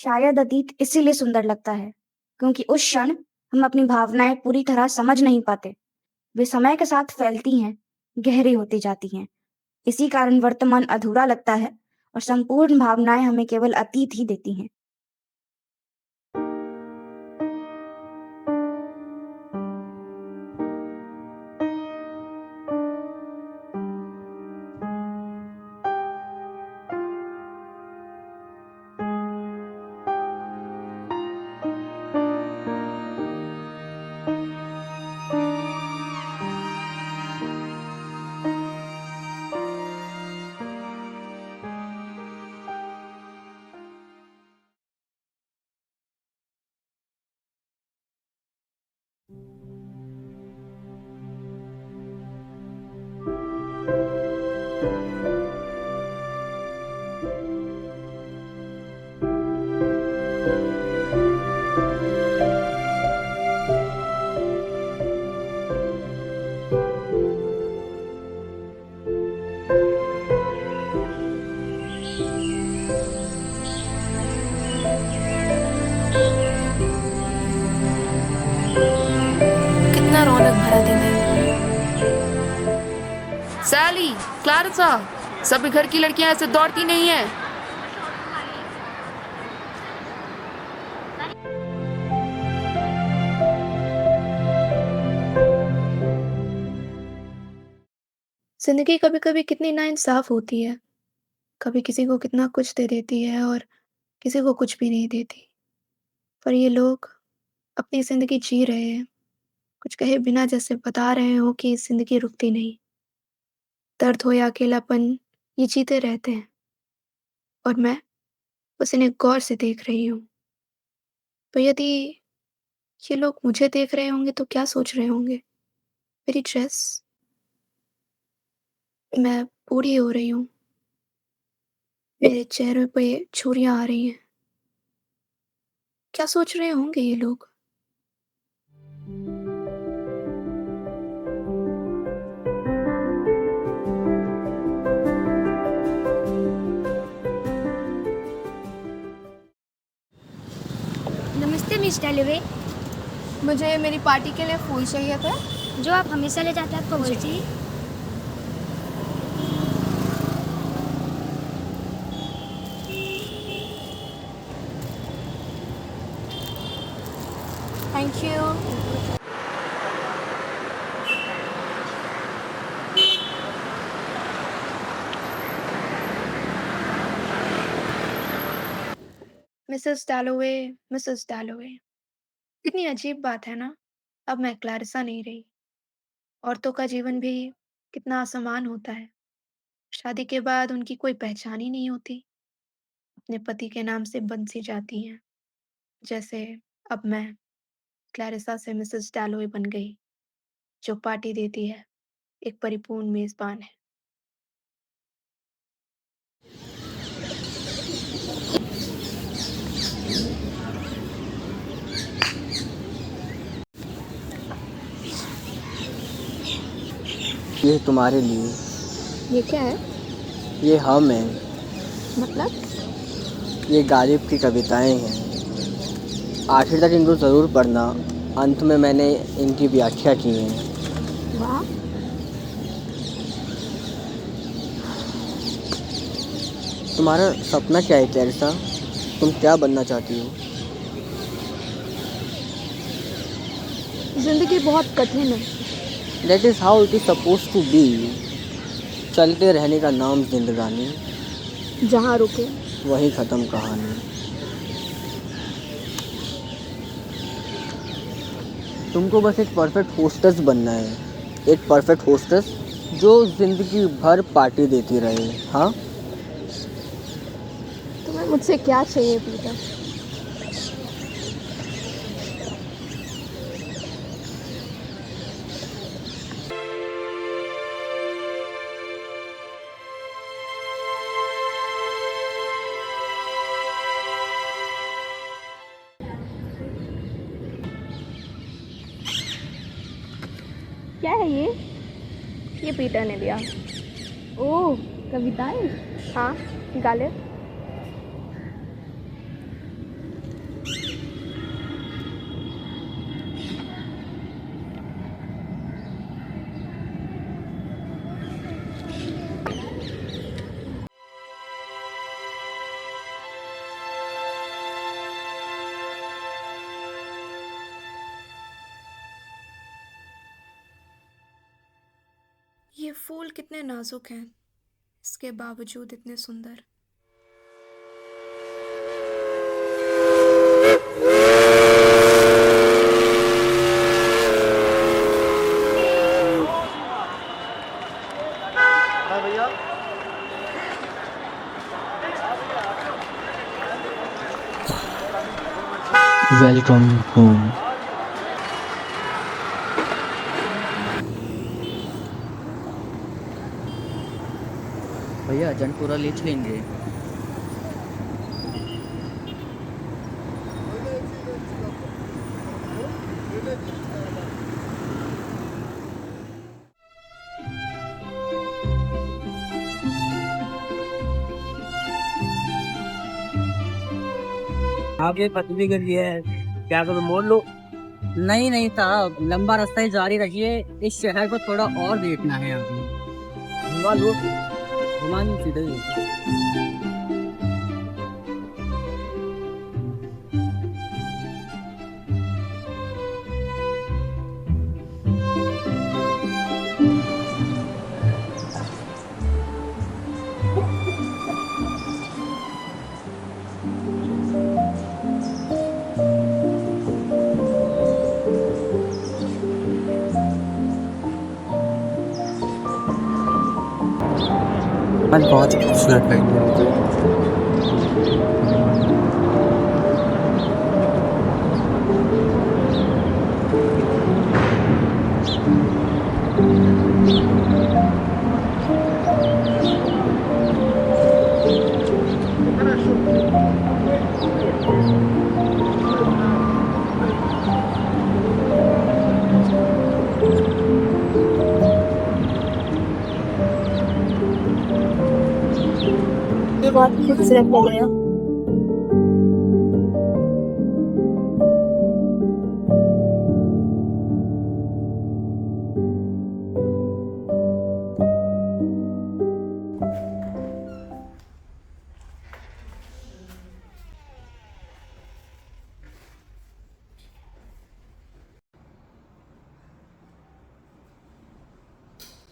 शायद अतीत इसीलिए सुंदर लगता है, क्योंकि उस क्षण हम अपनी भावनाएं पूरी तरह समझ नहीं पाते। वे समय के साथ फैलती हैं, गहरी होती जाती हैं। इसी कारण वर्तमान अधूरा लगता है और संपूर्ण भावनाएं हमें केवल अतीत ही देती हैं। कितना रौनक भरा दिन है। सैली, क्लारिसा, सभी घर की लड़कियां ऐसे दौड़ती नहीं है। जिंदगी कभी कभी कितनी नाइंसाफ होती है। कभी किसी को कितना कुछ दे देती है और किसी को कुछ भी नहीं देती। पर ये लोग अपनी जिंदगी जी रहे हैं, कुछ कहे बिना, जैसे बता रहे हो कि जिंदगी रुकती नहीं। दर्द हो या अकेलापन, ये जीते रहते हैं और मैं बस इन्हें गौर से देख रही हूँ। तो यदि ये लोग मुझे देख रहे होंगे तो क्या सोच रहे होंगे? मेरी ड्रेस, मैं बूढ़ी हो रही हूँ, मेरे चेहरे पे छुरियां आ रही हैं। क्या सोच रहे होंगे ये लोग? नमस्ते मिस डेलिवे। मुझे मेरी पार्टी के लिए फूल चाहिए थे। जो आप हमेशा ले जाते हैं आपको वो चाहिए? Thank you. मिसेस डैलोवे, मिसेस डैलोवे, कितनी अजीब बात है ना। अब मैं क्लैरिसा नहीं रही। औरतों का जीवन भी कितना असमान होता है। शादी के बाद उनकी कोई पहचान ही नहीं होती। अपने पति के नाम से बंसी जाती हैं। जैसे अब मैं क्लैरिसा से मिसेस डैलोवे बन गई, जो पार्टी देती है, एक परिपूर्ण मेजबान है। ये तुम्हारे लिए। ये क्या है? ये हम हैं। मतलब? ये गालिब की कविताएं हैं। आखिर तक इनको ज़रूर पढ़ना। अंत में मैंने इनकी व्याख्या की है। वाह। तुम्हारा सपना क्या है क्लैरिसा? तुम क्या बनना चाहती हो? जिंदगी बहुत कठिन है। That is how it is suppose to be. चलते रहने का नाम जिंदगानी, जहाँ रुके वही ख़त्म कहानी। तुमको बस एक परफेक्ट होस्टेस बनना है। एक परफेक्ट होस्टेस जो ज़िंदगी भर पार्टी देती रहे। हाँ, तुम्हें मुझसे क्या चाहिए पीटर? क्या है ये? ये पीटर ने दिया। ओह, कविताएं। हाँ, गालिब। ये फूल कितने नाजुक हैं, इसके बावजूद इतने सुंदर। Welcome home. भैया जनपुरा लीच लेंगे। आगे पतली गली है, क्या करूं मोड़ लो? नहीं नहीं साहब, लंबा रास्ता ही जारी रखिए। इस शहर को थोड़ा और देखना है अभी। घुमा लो। घुमा नहीं, सीधे ही। बहुत ही खूबसूरत लगी मुझे। ये बहुत खूबसूरत लग रहे हो।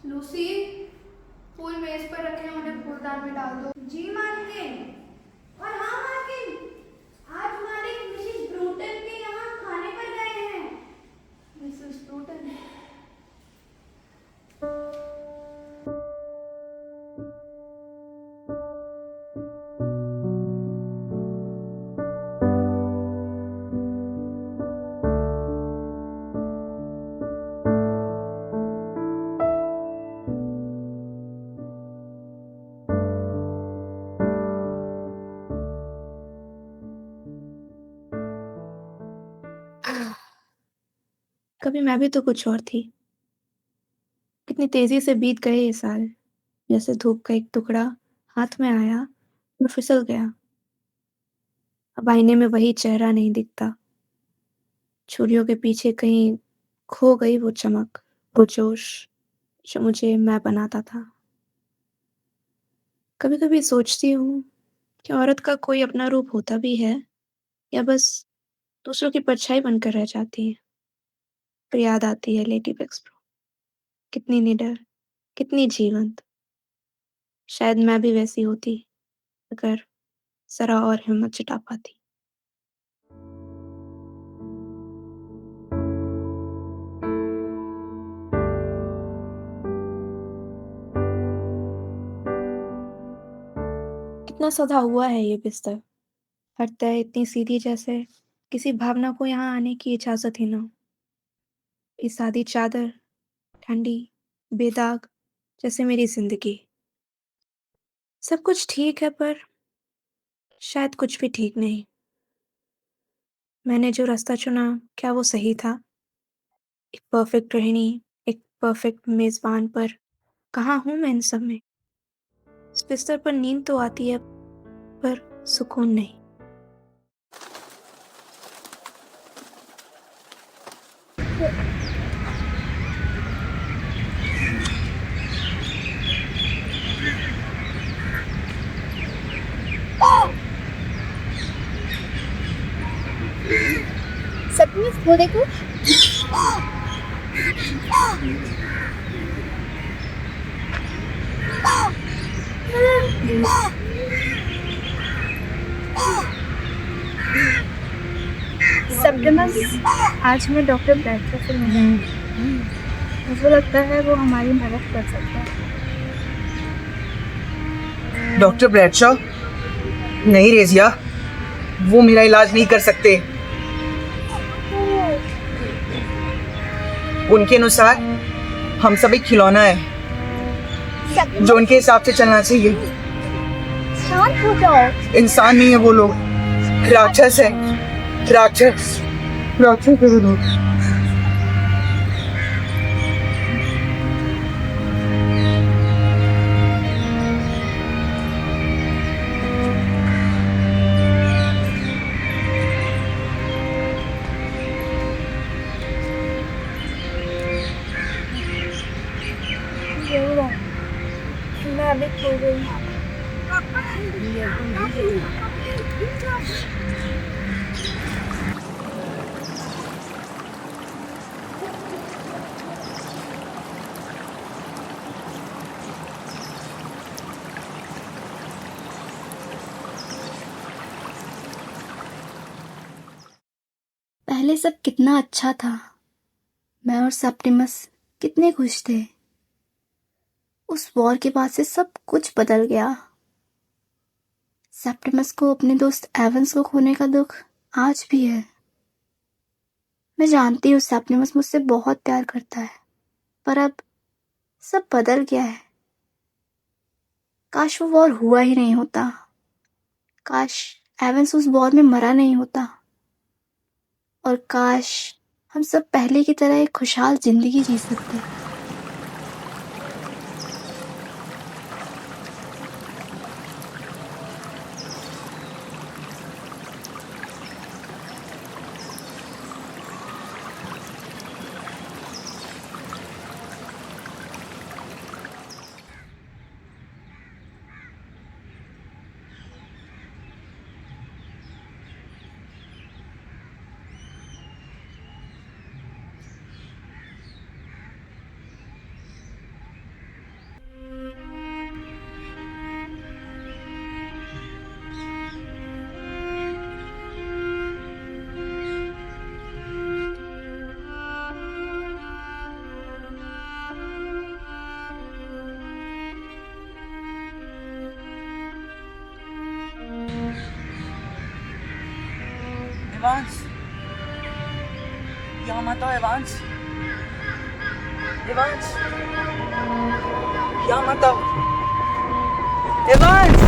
लूसी, फूल मेज पर रखे हैं, उन्हें फूलदान में डाल दो। जी मालकिन। और हाँ मालकिन, आज मालिक मिसेस ब्रूटन के यहाँ खाने पर गए हैं। Mrs Bruton? कभी मैं भी तो कुछ और थी। कितनी तेजी से बीत गए ये साल। जैसे धूप का एक टुकड़ा हाथ में आया और फिसल गया। अब आईने में वही चेहरा नहीं दिखता। छुरियों के पीछे कहीं खो गई वो चमक, वो जोश जो मुझे मैं बनाता था। कभी कभी सोचती हूँ कि औरत का कोई अपना रूप होता भी है या बस दूसरों की परछाई बनकर रह जाती है। फिर याद आती है लेडी बेक्सप्रो, कितनी निडर, कितनी जीवंत। शायद मैं भी वैसी होती अगर जरा और हिम्मत जुटा पाती। कितना सधा हुआ है ये बिस्तर। हर तय इतनी सीधी जैसे किसी भावना को यहाँ आने की इजाजत ही ना हो। ये सादी चादर, ठंडी, बेदाग, जैसे मेरी जिंदगी। सब कुछ ठीक है पर शायद कुछ भी ठीक नहीं। मैंने जो रास्ता चुना, क्या वो सही था? एक परफेक्ट गृहिणी, एक परफेक्ट मेजबान, पर कहाँ हूँ मैं इन सब में? इस बिस्तर पर नींद तो आती है पर सुकून नहीं। सचमुच वो देखो। सेप्टेमस, आज मैं डॉक्टर ब्रैडशॉ से मिली हूँ। मुझे लगता है वो हमारी मदद कर सकता है। Doctor Bradshaw? नहीं रेजिया, वो मेरा इलाज नहीं कर सकते। उनके अनुसार हम सब एक खिलौना है जो उनके हिसाब से चलना चाहिए। शांत हो जाओ। इंसान नहीं है वो लोग, राक्षस है। राक्षस राक्षस है वो लोग। मैं अभी खो गई हूँ। पहले सब कितना अच्छा था। मैं और सेप्टिमस कितने खुश थे। उस वॉर के बाद से सब कुछ बदल गया। सेप्टिमस को अपने दोस्त एवंस को खोने का दुख आज भी है। मैं जानती हूँ सेप्टिमस मुझसे बहुत प्यार करता है, पर अब सब बदल गया है। काश वो वॉर हुआ ही नहीं होता। काश एवंस उस वॉर में मरा नहीं होता। और काश हम सब पहले की तरह एक खुशहाल जिंदगी जी सकते। एवांस, यहाँ मत आओ एवांस। एवांस, यहाँ मत आओ। एवांस!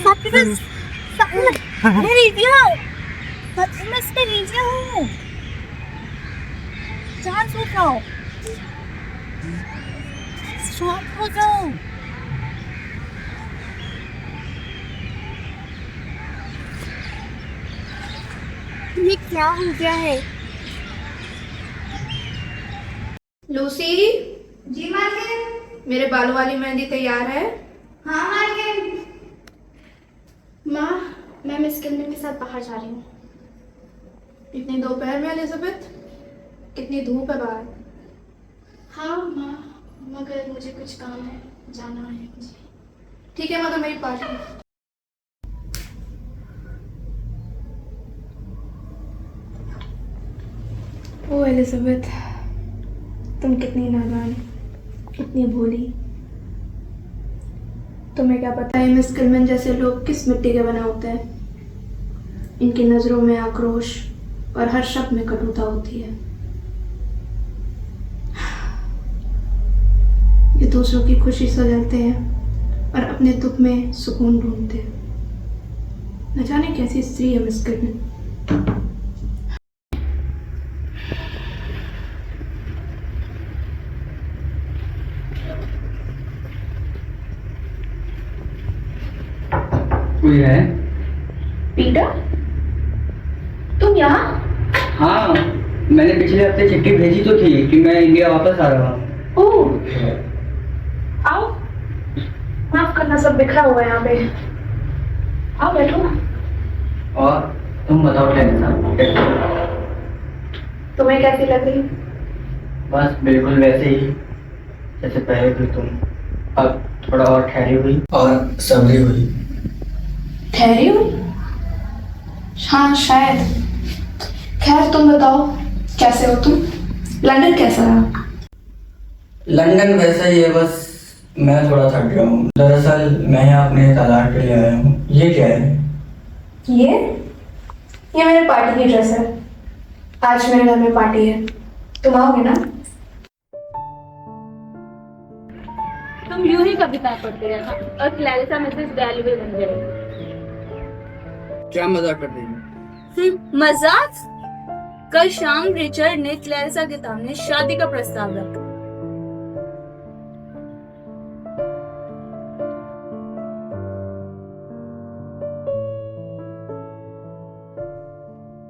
सेप्टिमस, मैं रेडियो सेप्टिमस, मैं रेडियो हूँ। शांत हो जाओ। शांत हो जाओ। ये क्या हो गया है? लूसी, जी मालकिन। मेरे बालों वाली मेहंदी तैयार है? हाँ मालकिन। माँ, मैं मिस किल्डन के साथ बाहर जा रही हूँ। इतनी दोपहर में एलिजाबेथ? कितनी धूप है बाहर। हाँ माँ, मगर मुझे कुछ काम है, जाना है मुझे। ठीक है मगर मेरी पार्टी। ओ एलिजाबेथ, तुम कितनी नादान, कितनी भोली। तुम्हें क्या पता है मिस किल्डन जैसे लोग किस मिट्टी के बने होते हैं। इनकी नज़रों में आक्रोश और हर शब्द में कटुता होती है। ये दूसरों की खुशी से जलते हैं और अपने दुख में सुकून ढूंढते हैं। न जाने कैसी स्त्री है मिस किल्डन। कोई है? पीटर, तुम यहाँ? हाँ, मैंने पिछले हफ्ते चिट्ठी भेजी तो थी कि मैं इंडिया वापस आ रहा हूँ। ओह, आओ। माफ करना, सब बिखरा हुआ है यहाँ पे। आओ बैठो। और तुम बताओ कैसा? तुम्हें कैसी लग रही? बस बिल्कुल वैसे ही जैसे पहले थी तुम, अब थोड़ा और ठहरी हुई और सबरी हुई। ठहरी हुई? हाँ शायद। खैर तुम बताओ कैसे हो तुम? लंदन कैसा रहा? लंदन वैसा ही है, बस मैं थोड़ा थक गया हूँ। दरअसल मैं यहाँ अपने तलाक के लिए आया हूँ। ये क्या है? ये मेरे पार्टी की ड्रेस है। आज मेरे घर में पार्टी है, तुम आओगे ना? तुम यूं ही कविता पढ़ते रहना और क्लैरिसा मिसेस गैलवे बन जाएगी। क्या मजाक कर रही हो? मजाक? कल शाम रिचर्ड ने क्लैरिसा के सामने शादी का प्रस्ताव रखा।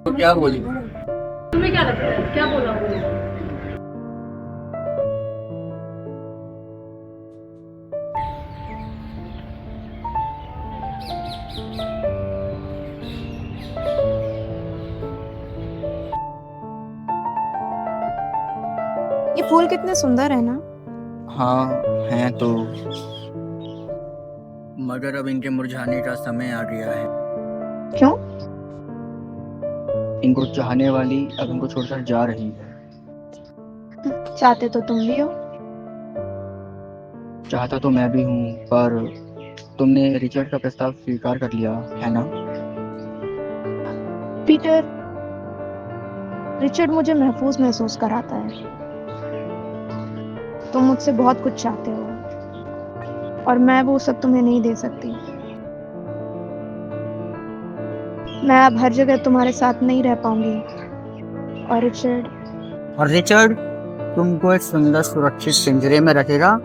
तो क्या बोली? तुम्हें क्या लगता है, क्या बोला होगा? ये फूल कितने सुंदर है ना? हाँ हैं तो, मगर अब इनके मुरझाने का समय आ गया है। क्यों? इनको चाहने वाली अब इनको छोड़कर जा रही है। चाहते तो तुम भी हो। चाहता तो मैं भी हूँ, पर तुमने रिचर्ड का प्रस्ताव स्वीकार कर लिया है ना? पीटर, रिचर्ड मुझे महफूज महसूस कराता है। तुम मुझसे बहुत कुछ चाहते हो और मैं वो सब तुम्हें नहीं दे सकती। मैं अब हर जगह तुम्हारे साथ नहीं रह पाऊंगी। और रिचर्ड तुमको एक सुंदर सुरक्षित पिंजरे में रखेगा,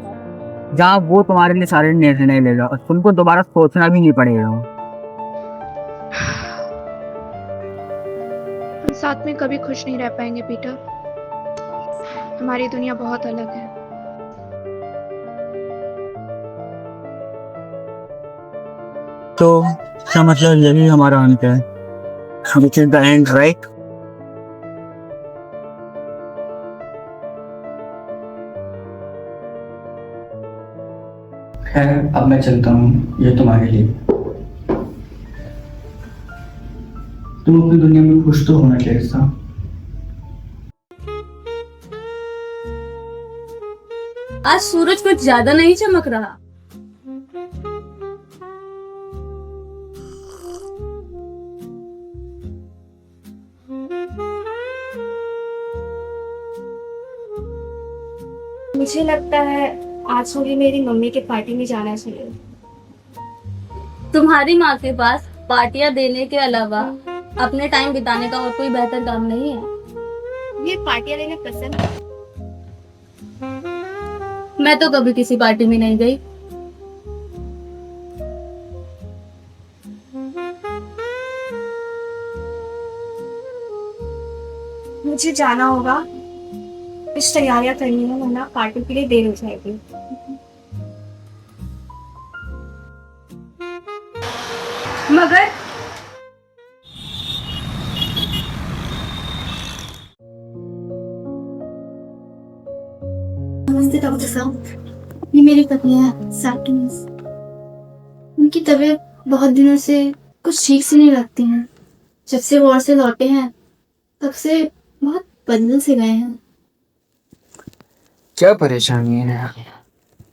जहाँ वो तुम्हारे लिए सारे निर्णय लेगा और तुमको दोबारा सोचना भी नहीं पड़ेगा। हम साथ में कभी खुश नहीं रह पाएंगे पीटर। हमारी दुनिया बहुत अलग है। तो क्या मतलब यही हमारा अंत है? Which is the end, right? खैर अब मैं चलता हूँ, ये तुम्हारे लिए। तुम अपनी दुनिया में खुश तो होना कैसा? आज सूरज कुछ ज्यादा नहीं चमक रहा। मुझे लगता है आज मुझे मेरी मम्मी के पार्टी में जाना चाहिए। तुम्हारी माँ के पास पार्टियां देने के अलावा अपने टाइम बिताने का और कोई बेहतर काम नहीं है। ये पार्टियां लेना पसंद है। मैं तो कभी किसी पार्टी में नहीं गई। मुझे जाना होगा, कुछ तैयारियां करनी है वरना पार्टी के लिए देर हो जाएगी। मगर नमस्ते डॉक्टर साहब, ये मेरी पत्नी है साकिन्स। उनकी तबीयत बहुत दिनों से कुछ ठीक से नहीं लगती है। जब से वॉर से लौटे हैं तब से बहुत बदल से गए हैं। क्या परेशानी है?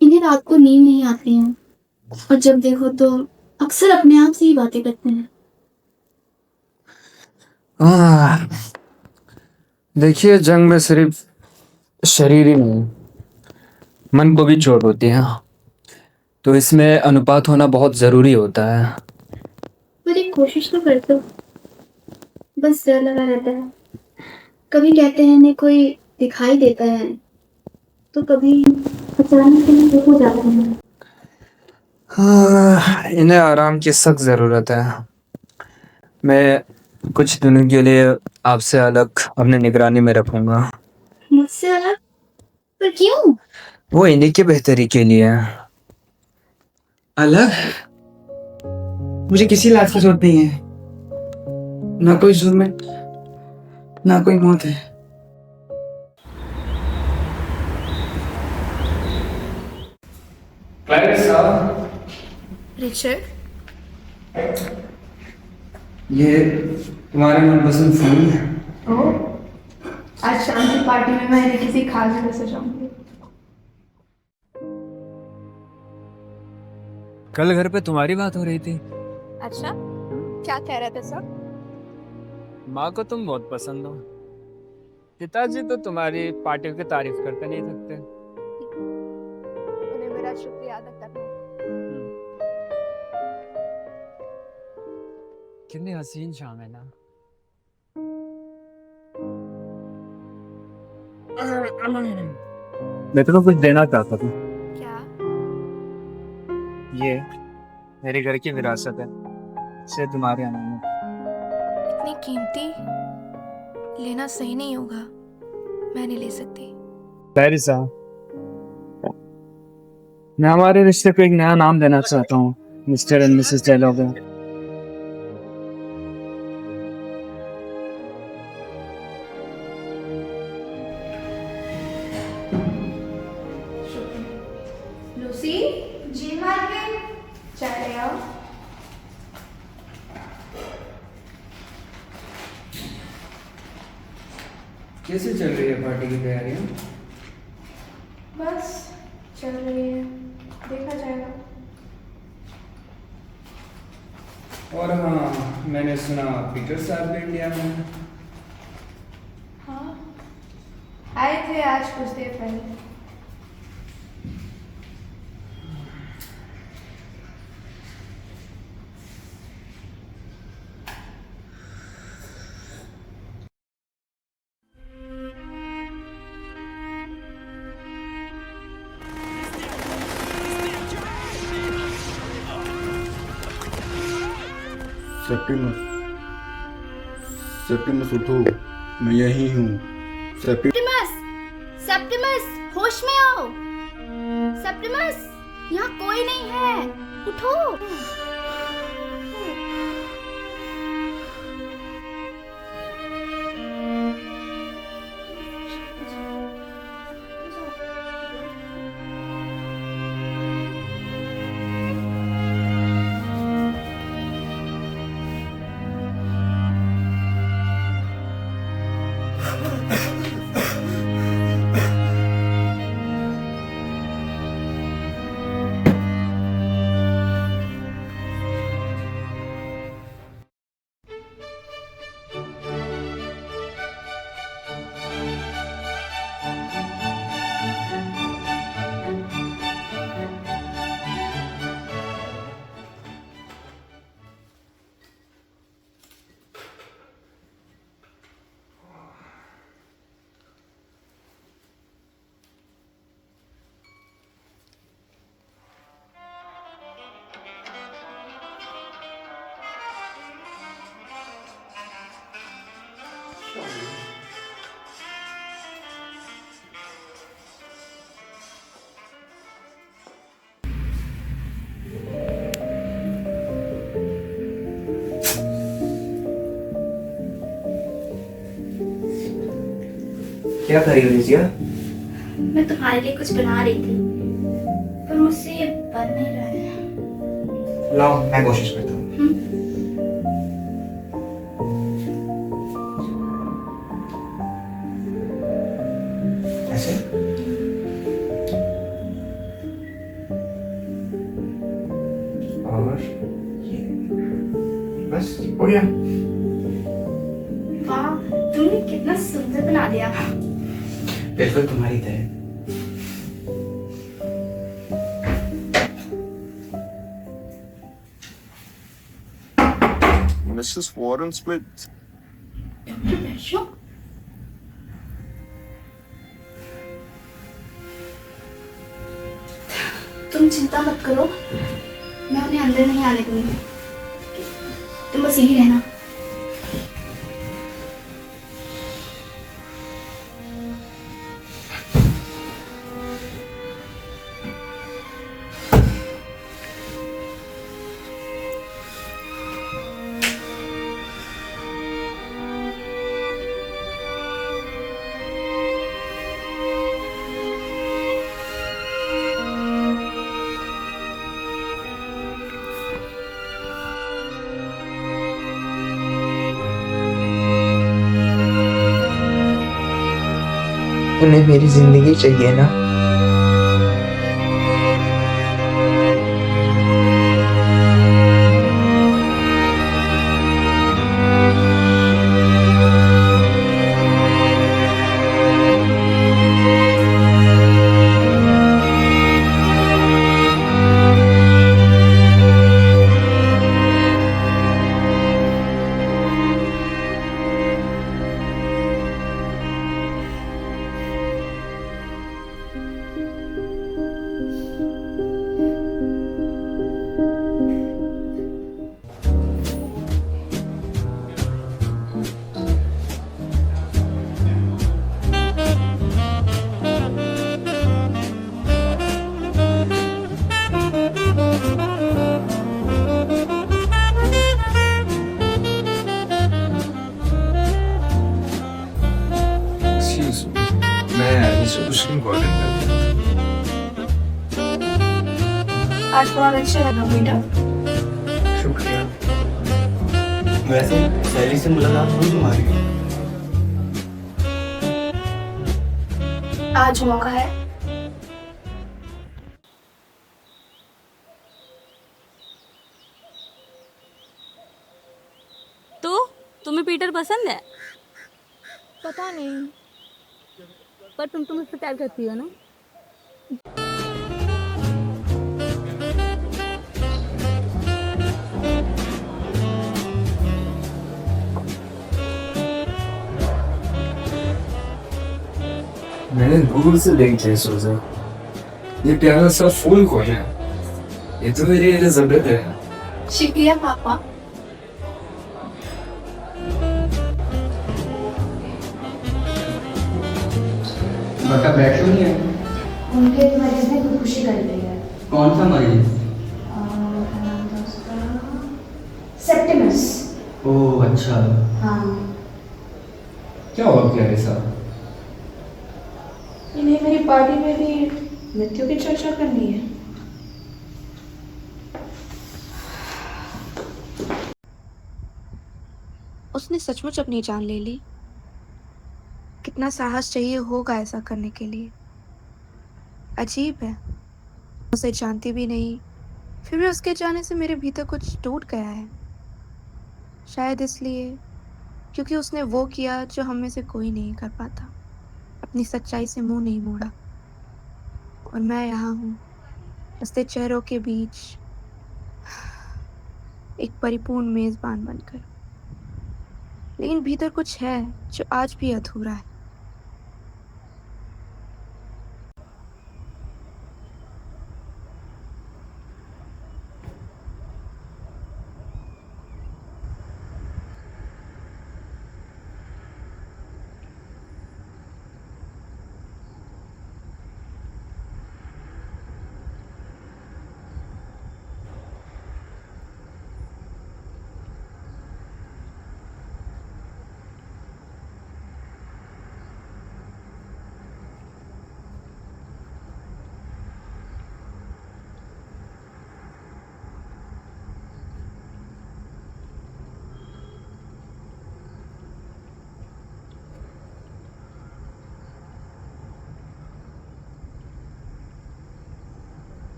इन्हें रात को नींद नहीं आती है और जब देखो तो अक्सर अपने आप से ही बातें करते हैं। देखिए, जंग में सिर्फ शरीर ही नहीं, मन को भी चोट होती है, तो इसमें अनुपात होना बहुत जरूरी होता है। पर एक कोशिश तो करते हो, बस डर लगा रहता है। कभी कहते हैं इन्हें कोई दिखाई देता है तो कभी अचानक से चुप हो जाते हैं। इन्हें आराम की सख्त ज़रूरत है। मैं कुछ दिनों के लिए आपसे अलग अपने निगरानी में रखूंगा। मुझसे अलग? पर क्यों? वो इन्हीं की बेहतरी के लिए। अलग? मुझे किसी इलाज की जरूरत नहीं है। ना कोई जुर्म है, ना कोई मौत है। रिचर्ड, ये तुम्हारे मनपसंद फूल है। ओह, आज शाम की पार्टी में मैं इन्हें किसी खास जगह से जाऊंगी। कल घर पे तुम्हारी बात हो रही थी। अच्छा, क्या कह रहे थे सब? माँ को तुम बहुत पसंद हो। पिताजी तो तुम्हारी पार्टियों की तारीफ करते नहीं सकते। उन्हें मेरा शुक्रिया अदा करना। कितनी हसीन शाम है ना। मैं तुम्हें कुछ देना चाहता था। क्या? ये मेरे घर की विरासत है, इसे तुम्हारे आने में। इतनी कीमती लेना सही नहीं होगा, मैं नहीं ले सकती। पैरिसा, मैं हमारे रिश्ते को एक नया नाम देना चाहता हूँ, मिस्टर एंड मिसेस डेलोगर। लूसी, जी मालकिन। चाय ले आओ। कैसे चल रही है पार्टी की तैयारियां? बस चल रही है, देखा जाएगा। और हाँ, मैंने सुना पीटर साहब भी इंडिया में हैं। हाँ, आए थे आज कुछ देर पहले। सेप्टिमस, सेप्टिमस उठो, मैं यही हूँ। सेप्टिमस, सेप्टिमस, होश में आओ। सेप्टिमस, यहाँ कोई नहीं है, उठो। क्या कर रही हो रिजिया? मैं तुम्हारे लिए कुछ बना रही थी, पर मुझसे ये बन नहीं रहा है। लाओ, मैं कोशिश करता हूँ। ऐसे? और ये बस हो गया। वाह, तुमने कितना सुंदर बना दिया। बिल्कुल तुम्हारी तरह। Mrs. Warren split. तुम चिंता मत करो, मैं उन्हें अंदर नहीं आने दूंगी। तुम बस यही रहना। उन्हें मेरी जिंदगी चाहिए ना। मैं सोशल वॉलंटियर। आज बहुत अच्छा लगा बेटा। शुक्रिया। वैसे सैली से मुलाकात हुई तुम्हारी? आज मौका है। तो तुम्हें पीटर पसंद है? पता नहीं। पर तुम मुझसे प्यार करती हो ना? मैंने दूर से देख के सोचा ये प्यारा सा फूल कौन है? ये तो मेरी इलिजाबेथ है। शुक्रिया पापा। बता बैठ क्यों नहीं है? उनके मरीज ने खुदकुशी कर ली है। कौन सा मरीज? सेप्टिमस। ओह अच्छा। हाँ। क्या हुआ प्यारे सा? इन्हें मेरी पार्टी में भी मृत्यु की चर्चा करनी है। उसने सचमुच अपनी जान ले ली। कितना साहस चाहिए होगा ऐसा करने के लिए। अजीब है, उसे जानती भी नहीं, फिर भी उसके जाने से मेरे भीतर कुछ टूट गया है। शायद इसलिए क्योंकि उसने वो किया जो हम में से कोई नहीं कर पाता, अपनी सच्चाई से मुंह नहीं मोड़ा। और मैं यहाँ हूँ हंसते चेहरों के बीच, एक परिपूर्ण मेजबान बनकर। लेकिन भीतर कुछ है जो आज भी अधूरा है।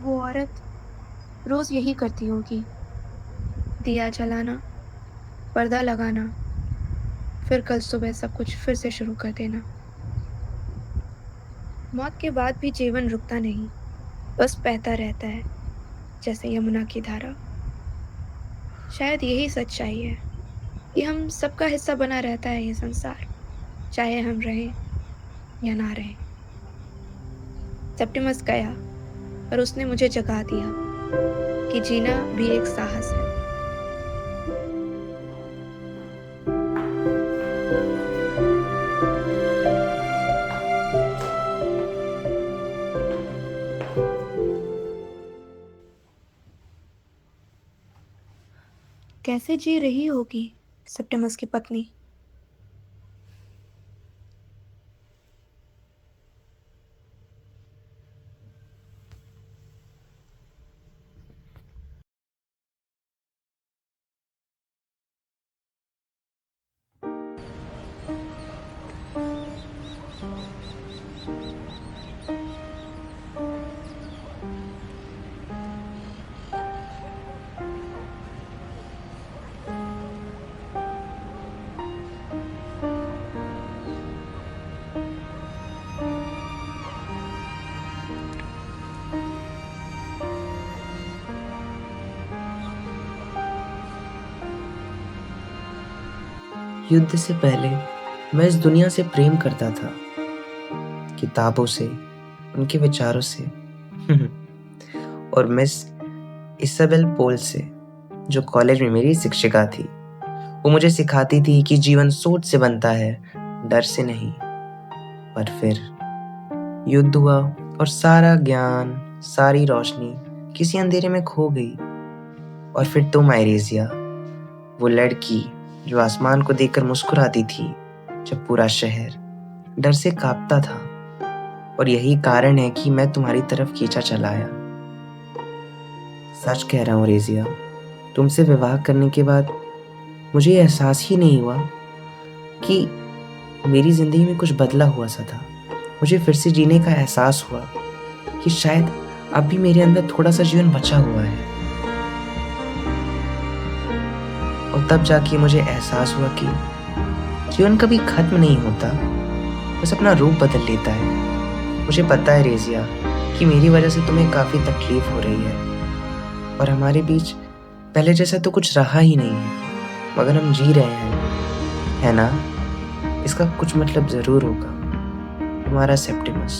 वो औरत रोज यही करती होगी, दिया जलाना, पर्दा लगाना, फिर कल सुबह सब कुछ फिर से शुरू कर देना। मौत के बाद भी जीवन रुकता नहीं, बस बहता रहता है, जैसे यमुना की धारा। शायद यही सच्चाई है कि हम सबका हिस्सा बना रहता है ये संसार, चाहे हम रहें या ना रहें। सेप्टिमस गया और उसने मुझे जगा दिया कि जीना भी एक साहस है। कैसे जी रही होगी सेप्टिमस की पत्नी? युद्ध से पहले मैं इस दुनिया से प्रेम करता था, किताबों से, उनके विचारों से और मिस इसाबेल पोल से, जो कॉलेज में मेरी शिक्षिका थी। वो मुझे सिखाती थी कि जीवन सोच से बनता है, डर से नहीं। पर फिर युद्ध हुआ और सारा ज्ञान, सारी रोशनी किसी अंधेरे में खो गई। और फिर तुम आइरेजिया, वो लड़की जो आसमान को देखकर मुस्कुराती थी जब पूरा शहर डर से कांपता था। और यही कारण है कि मैं तुम्हारी तरफ खींचा चला आया। सच कह रहा हूँ रेजिया, तुमसे विवाह करने के बाद मुझे एहसास ही नहीं हुआ कि मेरी जिंदगी में कुछ बदला हुआ सा था। मुझे फिर से जीने का एहसास हुआ कि शायद अब भी मेरे अंदर थोड़ा सा जीवन बचा हुआ है। और तब जाके मुझे एहसास हुआ कि जीवन कभी खत्म नहीं होता, बस अपना रूप बदल लेता है। मुझे पता है रेजिया कि मेरी वजह से तुम्हें काफ़ी तकलीफ हो रही है और हमारे बीच पहले जैसा तो कुछ रहा ही नहीं है, मगर हम जी रहे हैं, है ना? इसका कुछ मतलब ज़रूर होगा। तुम्हारा सेप्टिमस।